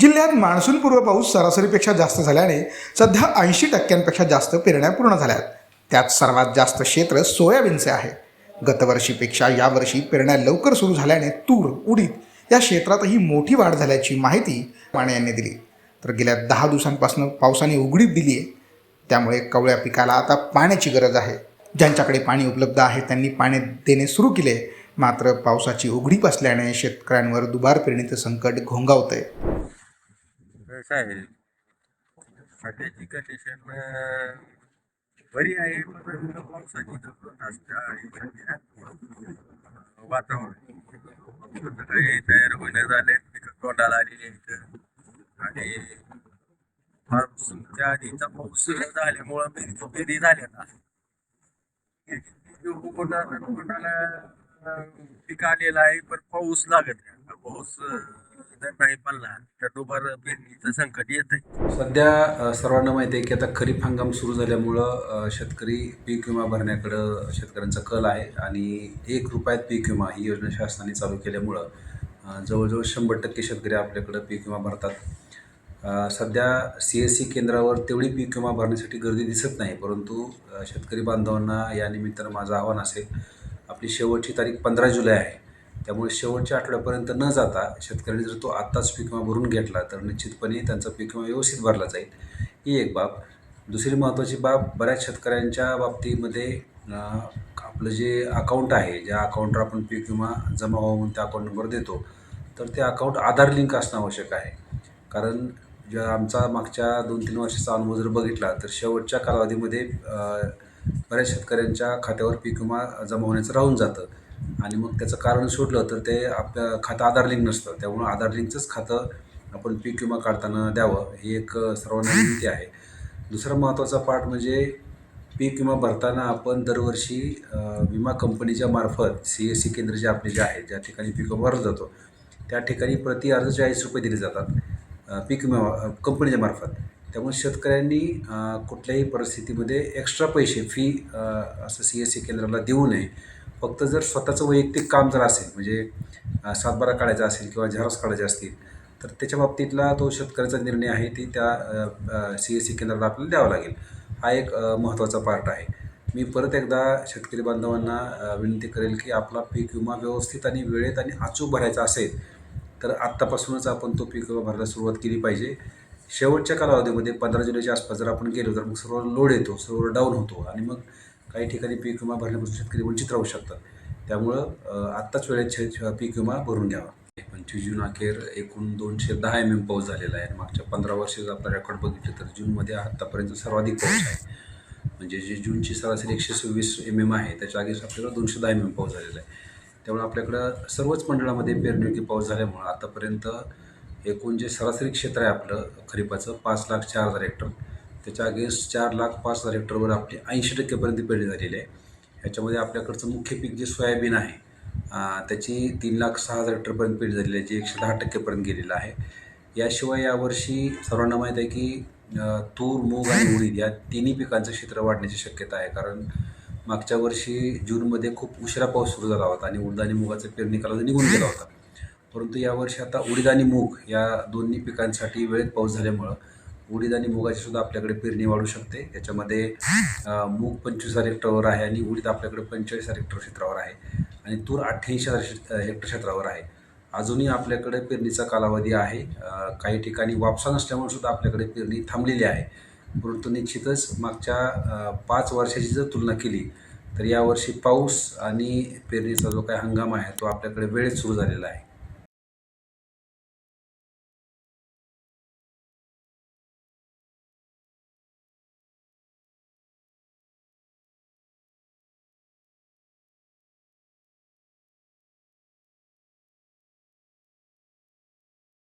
जिल्ह्यात मान्सूनपूर्व पाऊस सरासरीपेक्षा जास्त झाल्याने सध्या 80% जास्त पेरण्या पूर्ण झाल्यात. त्यात सर्वात जास्त क्षेत्र सोयाबीनचे आहे. गतवर्षीपेक्षा यावर्षी पेरण्या लवकर सुरू झाल्याने तूर, उडीद या क्षेत्रातही मोठी वाढ झाल्याची माहिती माने यांनी दिली. तर गेल्या 10 दिवसांपासून पावसाने उघडीप दिली आहे. त्यामुळे कवळ्या पिकाला आता पाण्याची गरज आहे. ज्यांच्याकडे पाणी उपलब्ध आहे त्यांनी पाणी देणे सुरू केले. मात्र पावसाची उघडीप असल्याने शेतकऱ्यांवर दुबार पेरणीचं संकट घोंगावतंय. कसं आहे सध्याची कंडिशन बरी आहे, पण पावसाची जरूरत असते आणि सध्या वातावरण काही तयार होणे झाले, पिकं तोंडाला आलेली आहेत आणि मान्सूनच्या आधीचा पाऊस झाल्यामुळं पेरी झाल्या ना कोणाला पीक आलेलं आहे, पण पाऊस लागत नाही. पाऊस जर नाही पडला तर दुबार पेरणीचं संकट येतं. सध्या सर्वांना माहिती आहे की आता खरीप हंगाम सुरू झाल्यामुळं शेतकरी पीक विमा भरण्याकडं शेतकऱ्यांचा कल आहे आणि 1 रुपयात पीक विमा ही योजना शासनाने चालू केल्यामुळं जवळजवळ 100% शेतकरी आपल्याकडं पीक विमा भरतात. सध्या CSC केंद्रावर तेवढी पीक विमा भरण्यासाठी गर्दी दिसत नाही, परंतु शेतकरी बांधवांना या निमित्तानं माझं आव्हान असेल, आपली शेवटची तारीख 15 जुलै आहे. त्यामुळे शेवटच्या आठवड्यापर्यंत न जाता शेतकऱ्यांनी जर तो आत्ताच पीक विमा भरून घेतला तर निश्चितपणे त्यांचा पीक विमा व्यवस्थित भरला जाईल. ही एक बाब. दुसरी महत्त्वाची बाब, बऱ्याच शेतकऱ्यांच्या बाबतीमध्ये आपलं जे अकाउंट आहे, ज्या अकाउंटवर आपण पीक विमा जमा व्हावा म्हणून त्या अकाउंट नंबर देतो, तर ते अकाउंट आधार लिंक असणं आवश्यक आहे. कारण आमचा मागच्या 2-3 वर्षाचा अनुभव जर बघितला तर शेवटच्या कालावधीमध्ये बऱ्याच शेतकऱ्यांच्या खात्यावर पीक विमा जमा होण्याचं राहून जातं आणि मग त्याचं कारण शोधलं तर ते आपलं खातं आधार लिंक नसतं. त्यामुळं आधार लिंकचंच खातं आपण पीक विमा काढताना द्यावं, ही एक सर्वांना विनंती आहे. दुसरा महत्त्वाचा पार्ट म्हणजे पीक विमा भरताना आपण दरवर्षी विमा कंपनीच्या मार्फत CSC केंद्र जे आपले जे आहेत, ज्या ठिकाणी पीक विमा भरला जातो त्या ठिकाणी प्रति अर्ज 40 रुपये दिले जातात पीक विमा कंपनीच्या मार्फत. त्यामुळे शेतकऱ्यांनी कुठल्याही परिस्थितीमध्ये एक्स्ट्रा पैसे फी असं CSC केंद्राला देऊ नये. फक्त जर स्वतःचं वैयक्तिक काम जर असेल, म्हणजे सातबारा काढायचा असेल किंवा झेरॉक्स काढायचे असतील, तर त्याच्या बाबतीतला तो शेतकऱ्याचा निर्णय आहे, ती त्या CSC केंद्राला आपल्याला द्यावा लागेल. हा एक महत्त्वाचा पार्ट आहे. मी परत एकदा शेतकरी बांधवांना विनंती करेल की आपला पीक विमा व्यवस्थित आणि वेळेत आणि अचूक भरायचा असेल तर आत्तापासूनच आपण तो पीक विमा भरायला सुरुवात केली पाहिजे. शेवटच्या कालावधीमध्ये 15 जुलैच्या आसपास जर आपण गेलो तर मग सर्व लोड येतो, सर्व डाऊन होतो आणि मग काही ठिकाणी पीक विमा भरण्यापासून शेतकरी वंचित राहू शकतात. त्यामुळं आत्ताच वेळेत पीक विमा भरून घ्यावा. 25 जून अखेर एकूण 210 mm पाऊस झालेला आहे. मागच्या 15 वर्षाचा आपला रेकॉर्ड बघितलं तर जूनमध्ये आत्तापर्यंत सर्वाधिक पाऊस आहे. म्हणजे जे जूनची सरासरी 126 mm आहे, त्याच्या आधीच आपल्याला 210 mm पाऊस झालेला आहे. त्यामुळे आपल्याकडं सर्वच मंडळामध्ये पेरणीयोग्य पाऊस झाल्यामुळं आतापर्यंत एकूण जे सरासरी क्षेत्र आहे आपलं खरीपाचं 5,04,000 हेक्टर, त्याच्या अगेन्स्ट 4,05,000 हेक्टरवर आपली 80% पर्यंत पेरणी झालेली आहे. ह्याच्यामध्ये आपल्याकडचं मुख्य पीक जे सोयाबीन आहे त्याची 3,06,000 हेक्टरपर्यंत पेरणी झालेली आहे, जे 110% पर्यंत गेलेलं आहे. याशिवाय यावर्षी सर्वांना माहीत आहे की तूर, मूग आणि उडीद या तिन्ही पिकांचं क्षेत्र वाढण्याची शक्यता आहे. कारण मागच्या वर्षी जूनमध्ये खूप उशिरा पाऊस सुरू झाला होता आणि उडीद आणि मुगाचा पेरणी कालावधी निघून गेला होता. परंतु यावर्षी आता उडीद आणि मूग या दोन्ही पिकांसाठी वेळेत पाऊस झाल्यामुळं उडीद आणि मुगाची सुद्धा आपल्याकडे पेरणी वाढू शकते. त्याच्यामध्ये मूग 25,000 हेक्टरवर आहे आणि उडीद आपल्याकडे 45,000 हेक्टर क्षेत्रावर आहे आणि तूर 88,000 हेक्टर क्षेत्रावर आहे. अजूनही आपल्याकडे पेरणीचा कालावधी आहे. काही ठिकाणी वापसा नसल्यामुळे सुद्धा आपल्याकडे पेरणी थांबलेली आहे. परंतु निश्चितच मागच्या 5 वर्षाची जर तुलना केली तर यावर्षी पाऊस आणि पेरणीचा जो काही हंगाम आहे तो आपल्याकडे वेळेत सुरू झालेला आहे.